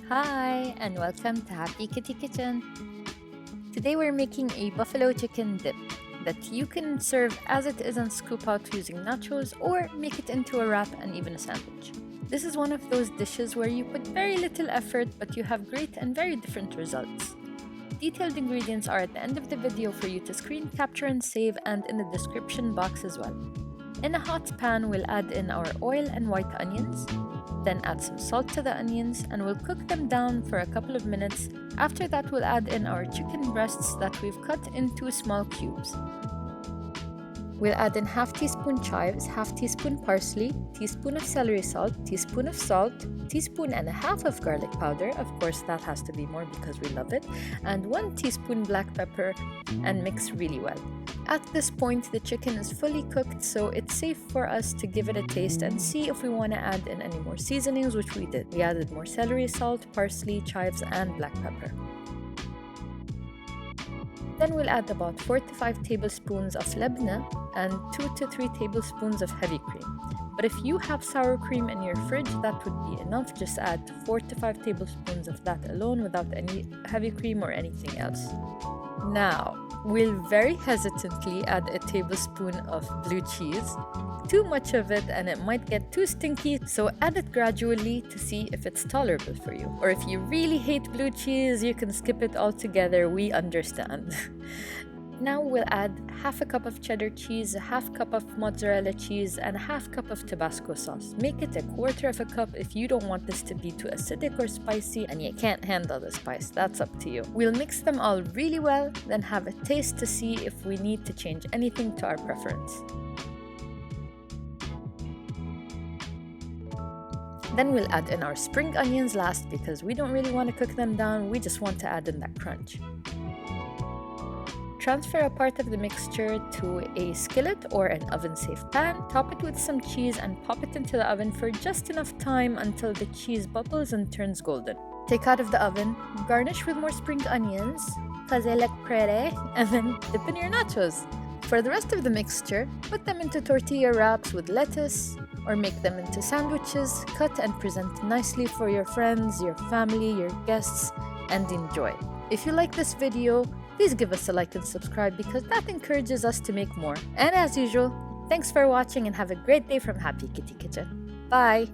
Hi, and welcome to Happy Kitty Kitchen. Today we're making a buffalo chicken dip that you can serve as it is and scoop out using nachos or make it into a wrap and even a sandwich. This is one of those dishes where you put very little effort but you have great and very different results. Detailed ingredients are at the end of the video for you to screen capture and save, and in the description box as well. In a hot pan, we'll add in our oil and white onions, then add some salt to the onions and we'll cook them down for a couple of minutes. After that, we'll add in our chicken breasts that we've cut into small cubes. We'll add in half teaspoon chives, half teaspoon parsley, teaspoon of celery salt, teaspoon of salt, teaspoon and a half of garlic powder, of course that has to be more because we love it, and 1 teaspoon black pepper, and mix really well. At this point, the chicken is fully cooked, so it's safe for us to give it a taste and see if we want to add in any more seasonings, which we did. We added more celery salt, parsley, chives, and black pepper. Then we'll add about 4 to 5 tablespoons of labnah and 2 to 3 tablespoons of heavy cream. But if you have sour cream in your fridge, that would be enough. Just add 4 to 5 tablespoons of that alone without any heavy cream or anything else. Now, we'll very hesitantly add a tablespoon of blue cheese. Too much of it and it might get too stinky, so add it gradually to see if it's tolerable for you. Or if you really hate blue cheese, you can skip it altogether, we understand. Now we'll add half a cup of cheddar cheese, a half cup of mozzarella cheese, and a half cup of tabasco sauce. Make it a quarter of a cup if you don't want this to be too acidic or spicy and you can't handle the spice. That's up to you. We'll mix them all really well, then have a taste to see if we need to change anything to our preference. Then we'll add in our spring onions last because we don't really want to cook them down, we just want to add in that crunch. Transfer a part of the mixture to a skillet or an oven-safe pan, top it with some cheese and pop it into the oven for just enough time until the cheese bubbles and turns golden. Take out of the oven, garnish with more spring onions, cause they look pretty, and then dip in your nachos. For the rest of the mixture, put them into tortilla wraps with lettuce, or make them into sandwiches, cut and present nicely for your friends, your family, your guests, and enjoy. If you like this video, please give us a like and subscribe because that encourages us to make more. And as usual, thanks for watching and have a great day from Happy Kitty Kitchen. Bye!